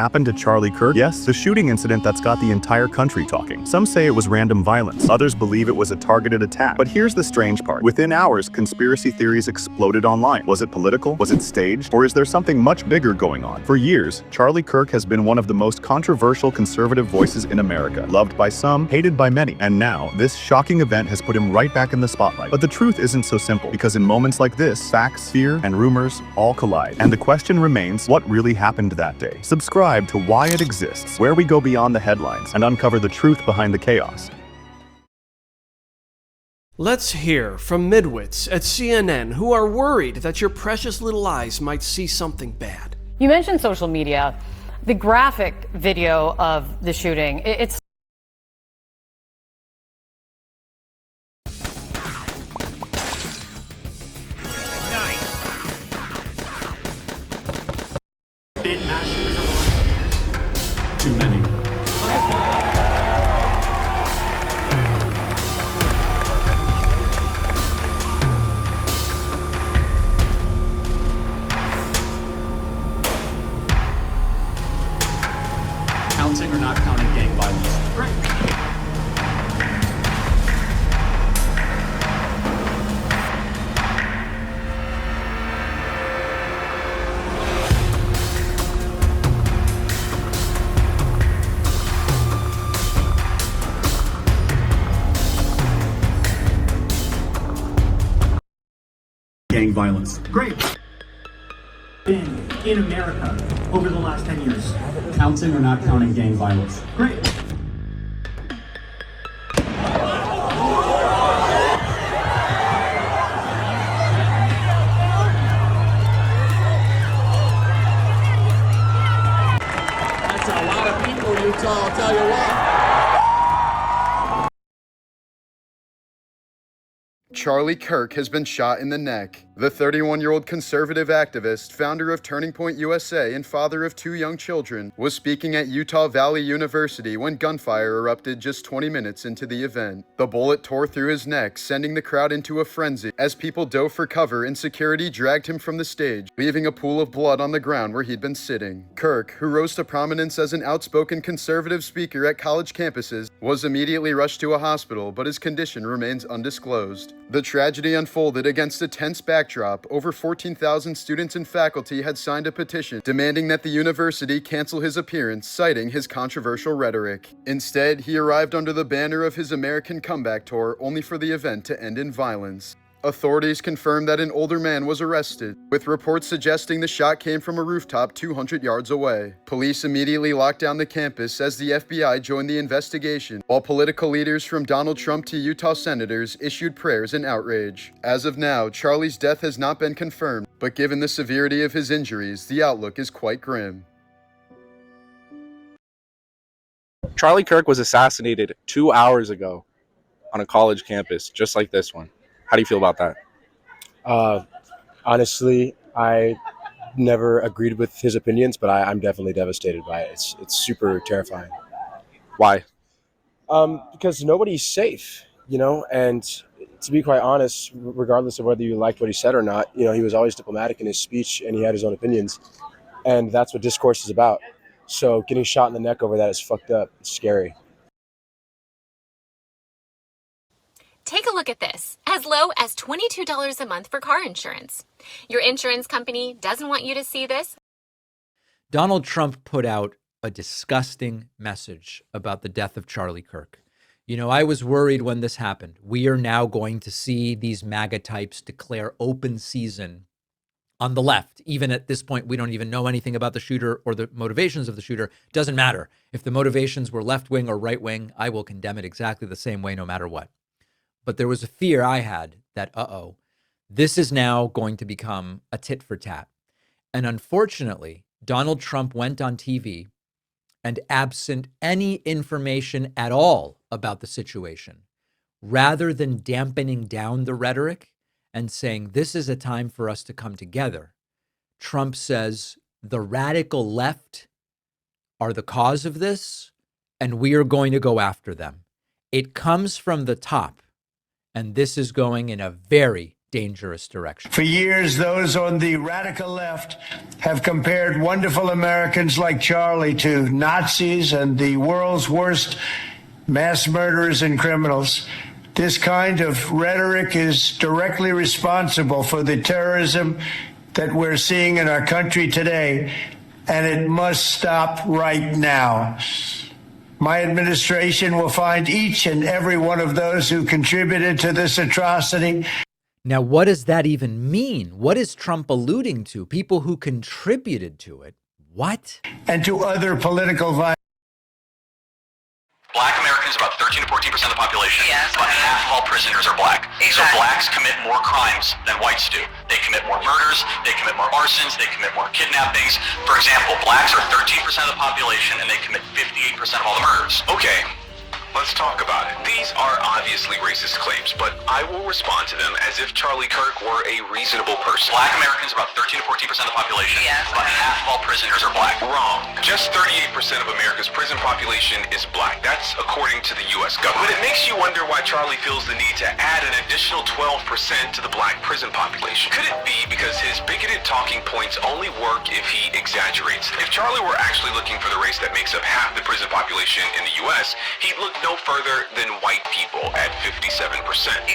Happened to Charlie Kirk? Yes, the shooting incident that's got the entire country talking. Some say it was random violence, others believe it was a targeted attack. But here's the strange part. Within hours, conspiracy theories exploded online. Was it political? Was it staged? Or is there something much bigger going on? For years, Charlie Kirk has been one of the most controversial conservative voices in America. Loved by some, hated by many. And now, this shocking event has put him right back in the spotlight. But the truth isn't so simple, because in moments like this, facts, fear, and rumors all collide. And the question remains, what really happened that day? Subscribe to Why It Exists, where we go beyond the headlines and uncover the truth behind the chaos. Let's hear from midwits at CNN who are worried that your precious little eyes might see something bad. You mentioned social media. The graphic video of the shooting, it's too many. Counting or not counting gang violence? Great. Gang violence. Great. Been in America over the last 10 years. Counting or not counting gang violence? Great. That's a lot of people, Utah, I'll tell you what. Charlie Kirk has been shot in the neck. The 31-year-old conservative activist, founder of Turning Point USA and father of 2 young children, was speaking at Utah Valley University when gunfire erupted just 20 minutes into the event. The bullet tore through his neck, sending the crowd into a frenzy as people dove for cover and security dragged him from the stage, leaving a pool of blood on the ground where he'd been sitting. Kirk, who rose to prominence as an outspoken conservative speaker at college campuses, was immediately rushed to a hospital, but his condition remains undisclosed. The tragedy unfolded against a tense backdrop. Over 14,000 students and faculty had signed a petition demanding that the university cancel his appearance, citing his controversial rhetoric. Instead, he arrived under the banner of his American Comeback Tour, only for the event to end in violence. Authorities confirmed that an older man was arrested, with reports suggesting the shot came from a rooftop 200 yards away. Police immediately locked down the campus as the FBI joined the investigation, while political leaders from Donald Trump to Utah senators issued prayers in outrage. As of now, Charlie's death has not been confirmed, but given the severity of his injuries, the outlook is quite grim. Charlie Kirk was assassinated 2 hours ago on a college campus, just like this one. How do you feel about that? Honestly, I never agreed with his opinions, but I'm definitely devastated by it. It's super terrifying. Why? Because nobody's safe, and to be quite honest, regardless of whether you liked what he said or not, he was always diplomatic in his speech and he had his own opinions. And that's what discourse is about. So getting shot in the neck over that is fucked up. It's scary. Take a look at this. As low as $22 a month for car insurance. Your insurance company doesn't want you to see this. Donald Trump put out a disgusting message about the death of Charlie Kirk. I was worried when this happened. We are now going to see these MAGA types declare open season on the left. Even at this point, we don't even know anything about the shooter or the motivations of the shooter. Doesn't matter. If the motivations were left-wing or right-wing, I will condemn it exactly the same way no matter what. But there was a fear I had that, this is now going to become a tit for tat. And unfortunately, Donald Trump went on TV and, absent any information at all about the situation, rather than dampening down the rhetoric and saying this is a time for us to come together, Trump says the radical left are the cause of this and we are going to go after them. It comes from the top. And this is going in a very, dangerous direction. For years, those on the radical left have compared wonderful Americans like Charlie to Nazis and the world's worst mass murderers and criminals. This kind of rhetoric is directly responsible for the terrorism that we're seeing in our country today, and it must stop right now. My administration will find each and every one of those who contributed to this atrocity. Now, what does that even mean? What is Trump alluding to? People who contributed to it? What? And to other political violence. Black Americans, about 13 to 14% of the population. Yes. About half of all prisoners are black. Exactly. So blacks commit more crimes than whites do. They commit more murders, they commit more arsons, they commit more kidnappings. For example, blacks are 13% of the population and they commit 58% of all the murders. Okay, let's talk about it. These are obviously racist claims, but I will respond to them as if Charlie Kirk were a reasonable person. Black Americans, about 13 to 14% of the population. Yes. About half of all prisoners are black. Wrong. Just 38% of America's prison population is black. That's according to the U.S. government. But it makes you wonder why Charlie feels the need to add an additional 12% to the black prison population. Could it be because his bigoted talking points only work if he exaggerates? If Charlie were actually looking for the race that makes up half the prison population in the U.S., he'd look no further than white people at 57%.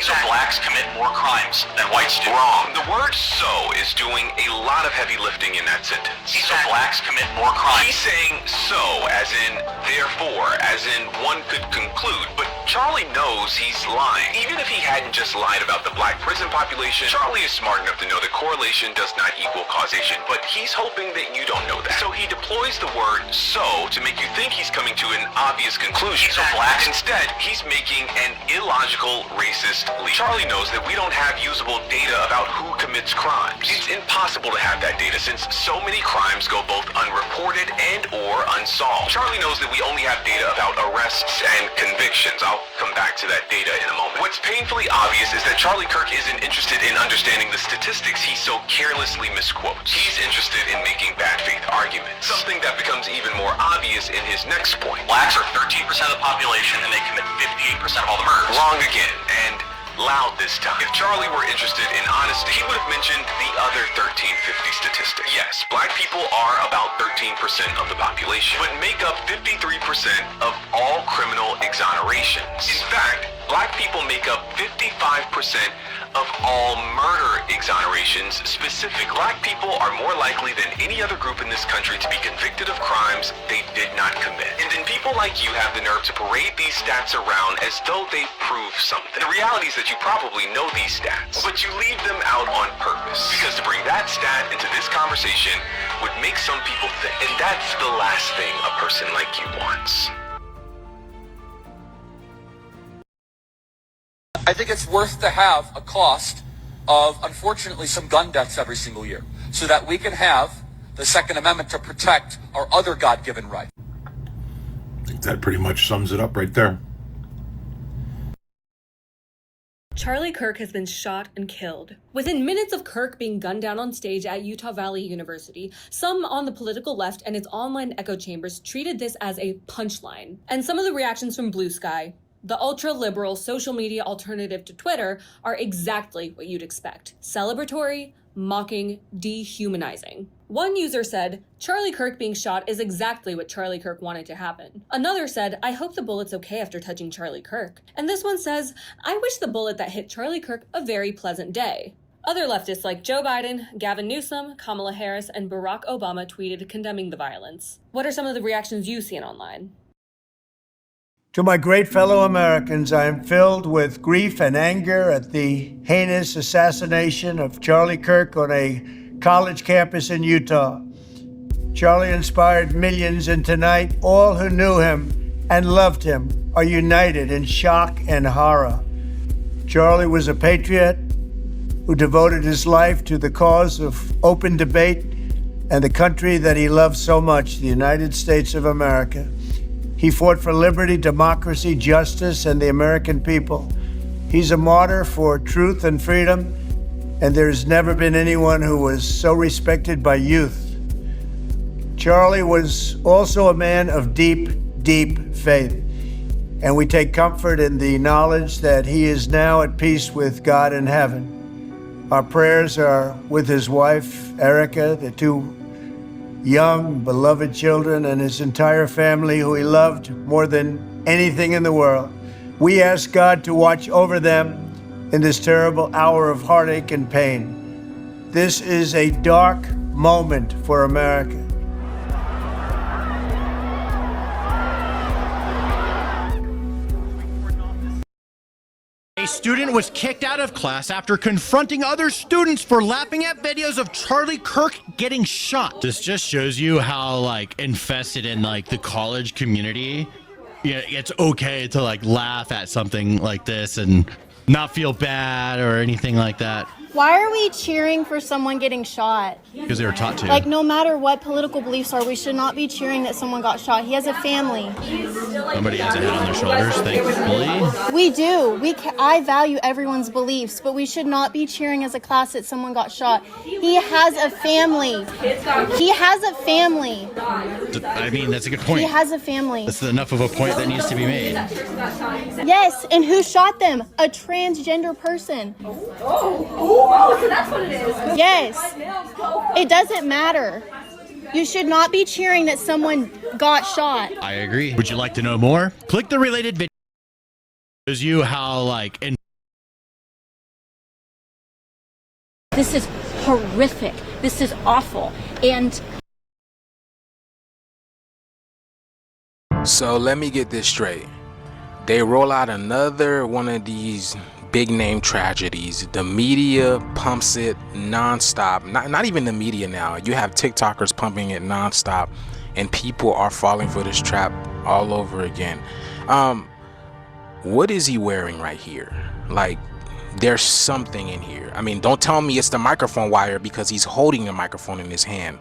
So blacks commit more crimes than whites do. Wrong. The word "so" is doing a lot of heavy lifting in that sentence. So blacks commit more crimes. He's saying "so" as in therefore, as in one could conclude, but Charlie knows he's lying. Even if he hadn't just lied about the black prison population, Charlie is smart enough to know that correlation does not equal causation, but he's hoping that you don't know that. So he deploys the word "so" to make you think he's coming to an obvious conclusion. So instead, he's making an illogical, racist leap. Charlie knows that we don't have usable data about who commits crimes. It's impossible to have that data since so many crimes go both unreported and or unsolved. Charlie knows that we only have data about arrests and convictions. I'll come back to that data in a moment. What's painfully obvious is that Charlie Kirk isn't interested in understanding the statistics he so carelessly misquotes. He's interested in making bad faith arguments. Something that becomes even more obvious in his next point. Blacks are 13% of the population and they commit 58% of all the murders. Wrong again, and loud this time. If Charlie were interested in honesty, he would have mentioned the other 1350 statistic. Yes, black people are about 13% of the population, but make up 53% of all criminal exonerations. In fact, black people make up 55% of all murder exonerations. Specific black people are more likely than any other group in this country to be convicted of crimes they did not commit. And then people like you have the nerve to parade these stats around as though they prove something. The reality is that you probably know these stats, but you leave them out on purpose. Because to bring that stat into this conversation would make some people think. And that's the last thing a person like you wants. I think it's worth to have a cost of, unfortunately, some gun deaths every single year so that we can have the Second Amendment to protect our other God-given right. I think that pretty much sums it up right there. Charlie Kirk has been shot and killed. Within minutes of Kirk being gunned down on stage at Utah Valley University, some on the political left and its online echo chambers treated this as a punchline. And some of the reactions from Blue Sky, the ultra-liberal social media alternative to Twitter, are exactly what you'd expect. Celebratory, mocking, dehumanizing. One user said, "Charlie Kirk being shot is exactly what Charlie Kirk wanted to happen." Another said, "I hope the bullet's okay after touching Charlie Kirk." And this one says, "I wish the bullet that hit Charlie Kirk a very pleasant day." Other leftists like Joe Biden, Gavin Newsom, Kamala Harris, and Barack Obama tweeted condemning the violence. What are some of the reactions you've seen online? To my great fellow Americans, I am filled with grief and anger at the heinous assassination of Charlie Kirk on a college campus in Utah. Charlie inspired millions, and tonight, all who knew him and loved him are united in shock and horror. Charlie was a patriot who devoted his life to the cause of open debate and the country that he loved so much, the United States of America. He fought for liberty, democracy, justice, and the American people. He's a martyr for truth and freedom, and there's never been anyone who was so respected by youth. Charlie was also a man of deep, deep faith, and we take comfort in the knowledge that he is now at peace with God in heaven. Our prayers are with his wife, Erica, the two young, beloved children, and his entire family who he loved more than anything in the world. We ask God to watch over them in this terrible hour of heartache and pain. This is a dark moment for America. A student was kicked out of class after confronting other students for laughing at videos of Charlie Kirk getting shot. This just shows you how like infested in like the college community. Yeah, it's okay to like laugh at something like this and not feel bad or anything like that. Why are we cheering for someone getting shot? Because they were taught to. Like, no matter what political beliefs are, we should not be cheering that someone got shot. He has a family. Somebody has a head on their shoulders, thankfully. We do. I value everyone's beliefs, but we should not be cheering as a class that someone got shot. He has a family. He has a family. I mean, that's a good point. He has a family. That's enough of a point that needs to be made. Yes, and who shot them? A transgender person. Oh, so that's what it is. Yes. It doesn't matter. You should not be cheering that someone got shot. I agree. Would you like to know more? Click the related video. Shows you how like This is horrific. This is awful. And so let me get this straight. They roll out another one of these big name tragedies. The media pumps it nonstop. Not even the media now. You have TikTokers pumping it nonstop, and people are falling for this trap all over again. What is he wearing right here? Like, there's something in here. I mean, don't tell me it's the microphone wire, because he's holding the microphone in his hand.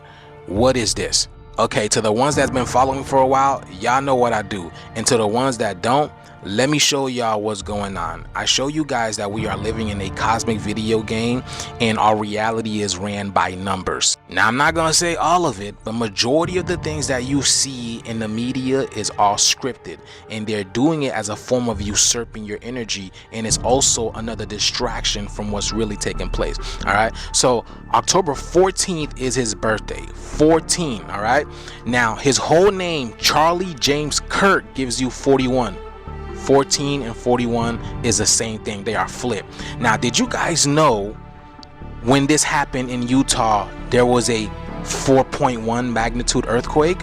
What is this? Okay, to the ones that's been following for a while, y'all know what I do. And to the ones that don't, let me show y'all what's going on. I show you guys that we are living in a cosmic video game, and our reality is ran by numbers. Now, I'm not gonna say all of it, but majority of the things that you see in the media is all scripted, and they're doing it as a form of usurping your energy, and it's also another distraction from what's really taking place. All right, so October 14th is his birthday. 14. All right, now his whole name, Charlie James Kirk, gives you 41. 14 and 41 is the same thing. They are flipped. Now, did you guys know when this happened in Utah, there was a 4.1 magnitude earthquake?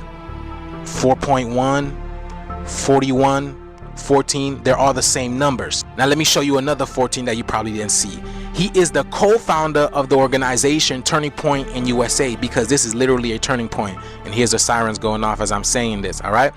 4.1, 41, 14, they're all the same numbers. Now, let me show you another 14 that you probably didn't see. He is the co-founder of the organization Turning Point in USA, because this is literally a turning point. And here's the sirens going off as I'm saying this, all right?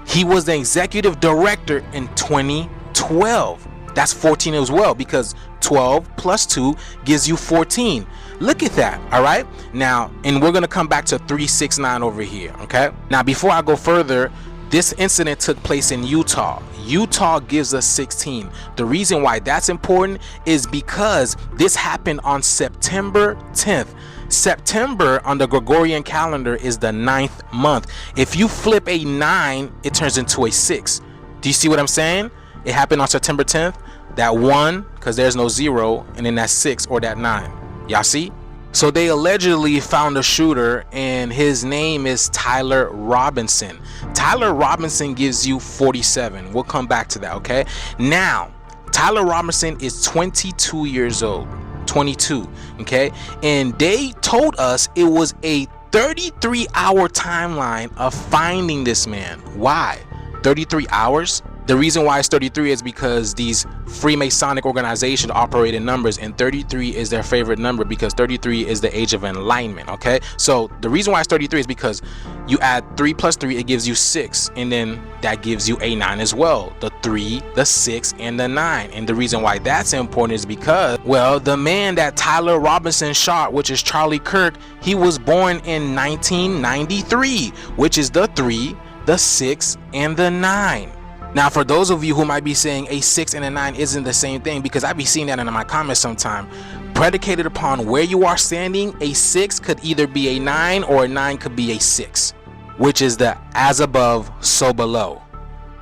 He was the executive director in 2012. That's 14 as well, because 12 plus 2 gives you 14. Look at that. All right, now, and we're gonna come back to 369 over here. Okay, now before I go further, this incident took place in Utah. Utah gives us 16. The reason why that's important is because this happened on September 10th. September on the Gregorian calendar is the 9th month. If you flip a 9, it turns into a 6. Do you see what I'm saying? It happened on September 10th. That 1, because there's no 0, and then that 6 or that 9. Y'all see? So they allegedly found a shooter, and his name is Tyler Robinson. Tyler Robinson gives you 47. We'll come back to that, okay? Now, Tyler Robinson is 22 years old. 22, okay, and they told us it was a 33-hour timeline of finding this man. Why 33 hours? The reason why it's 33 is because these Freemasonic organizations operate in numbers, and 33 is their favorite number because 33 is the age of enlightenment. Okay, so the reason why it's 33 is because you add 3 plus 3, it gives you 6, and then that gives you a 9 as well. The 3, the 6, and the 9. And the reason why that's important is because, well, the man that Tyler Robinson shot, which is Charlie Kirk, he was born in 1993, which is the 3, the 6, and the 9. Now, for those of you who might be saying a 6 and a 9 isn't the same thing, because I be seeing that in my comments sometime, predicated upon where you are standing, a 6 could either be a 9 or a 9 could be a 6, which is the as above, so below.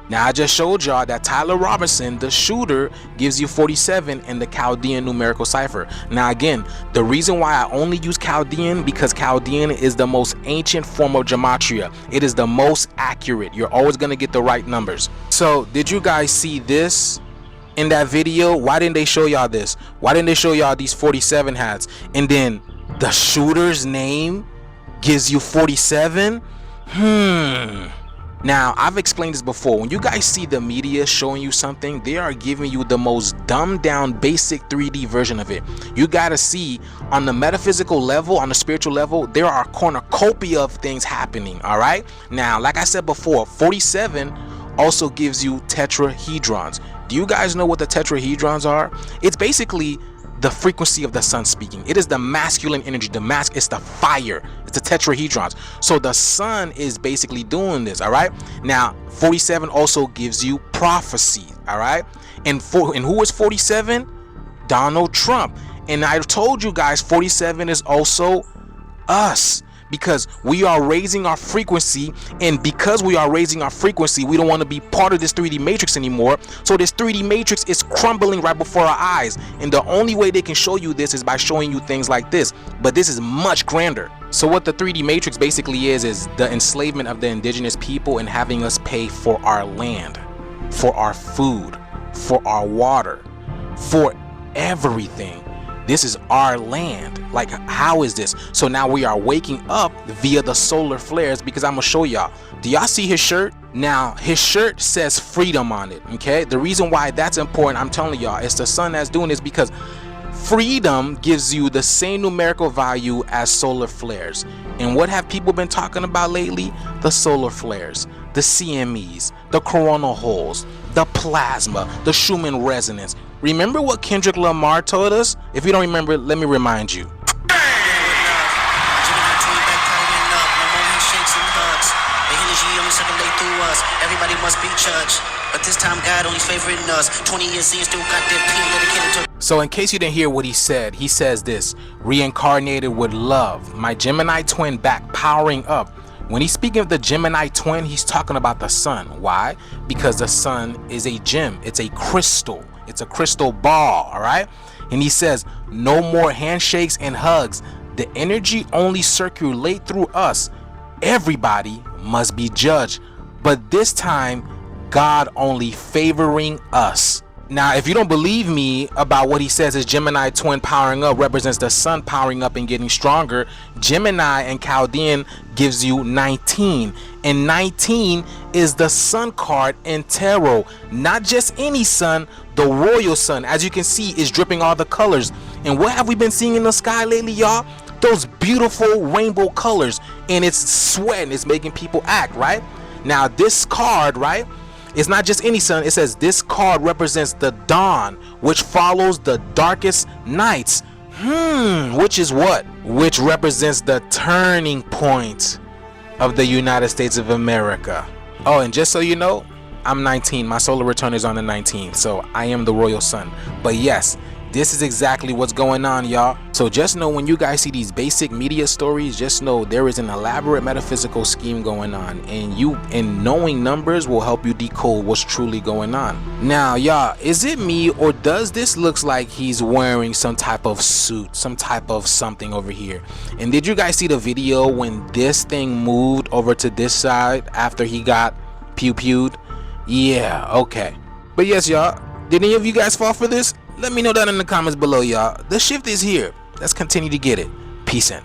Now I just showed y'all that Tyler Robinson, the shooter, gives you 47 in the Chaldean numerical cipher. Now again, the reason why I only use Chaldean, because Chaldean is the most ancient form of gematria. It is the most accurate. You're always gonna get the right numbers. So did you guys see this in that video? Why didn't they show y'all this? Why didn't they show y'all these 47 hats? And then the shooter's name gives you 47? Now, I've explained this before. When you guys see the media showing you something, they are giving you the most dumbed down, basic 3D version of it. You gotta see, on the metaphysical level, on the spiritual level, there are a cornucopia of things happening, all right? Now, like I said before, 47 also gives you tetrahedrons. Do you guys know what the tetrahedrons are? It's basically the frequency of the sun speaking. It is the masculine energy. It's the fire. It's the tetrahedrons. So the sun is basically doing this, all right? Now, 47 also gives you prophecy, all right? And who is 47? Donald Trump. And I told you guys 47 is also us, because we are raising our frequency, and because we are raising our frequency, we don't want to be part of this 3D matrix anymore. So this 3D matrix is crumbling right before our eyes, and the only way they can show you this is by showing you things like this. But this is much grander. So what the 3D matrix basically is the enslavement of the indigenous people and having us pay for our land, for our food, for our water, for everything. This is our land. Like, how is this? So now we are waking up via the solar flares, because I'm gonna show y'all. Do y'all see his shirt? Now, his shirt says freedom on it, okay? The reason why that's important, I'm telling y'all, it's the sun that's doing this, because freedom gives you the same numerical value as solar flares. And what have people been talking about lately? The solar flares, the CMEs, the coronal holes, the plasma, the Schumann resonance. Remember what Kendrick Lamar told us? If you don't remember, let me remind you. Everybody must be judged, but this time God only favoring us. 20 years in, still got that dedicated to. So in case you didn't hear what he says this: reincarnated with love, my Gemini twin back powering up. When he's speaking of the Gemini twin, he's talking about the sun. Why? Because the sun is a gem. It's a crystal. It's a crystal ball, all right? And he says, no more handshakes and hugs. The energy only circulate through us. Everybody must be judged. But this time, God only favoring us. Now, if you don't believe me about what he says is Gemini twin powering up represents the sun powering up and getting stronger, Gemini and Chaldean gives you 19. And 19 is the sun card in tarot. Not just any sun, the royal sun. As you can see, is dripping all the colors. And what have we been seeing in the sky lately, y'all? Those beautiful rainbow colors. And it's sweating. It's making people act, right? Now, this card, right? It's not just any sun. It says this card represents the dawn, which follows the darkest nights. Which is what? Which represents the turning point of the United States of America. Oh, and just so you know, I'm 19. My solar return is on the 19th, so I am the royal sun. But yes, this is exactly what's going on, y'all. So just know, when you guys see these basic media stories, just know there is an elaborate metaphysical scheme going on, and knowing numbers will help you decode what's truly going on. Now, y'all, is it me, or does this looks like he's wearing some type of suit, some type of something over here? And did you guys see the video when this thing moved over to this side after he got pew-pewed? Yeah, okay. But yes, y'all, did any of you guys fall for this? Let me know down in the comments below, y'all. The shift is here. Let's continue to get it. Peace in.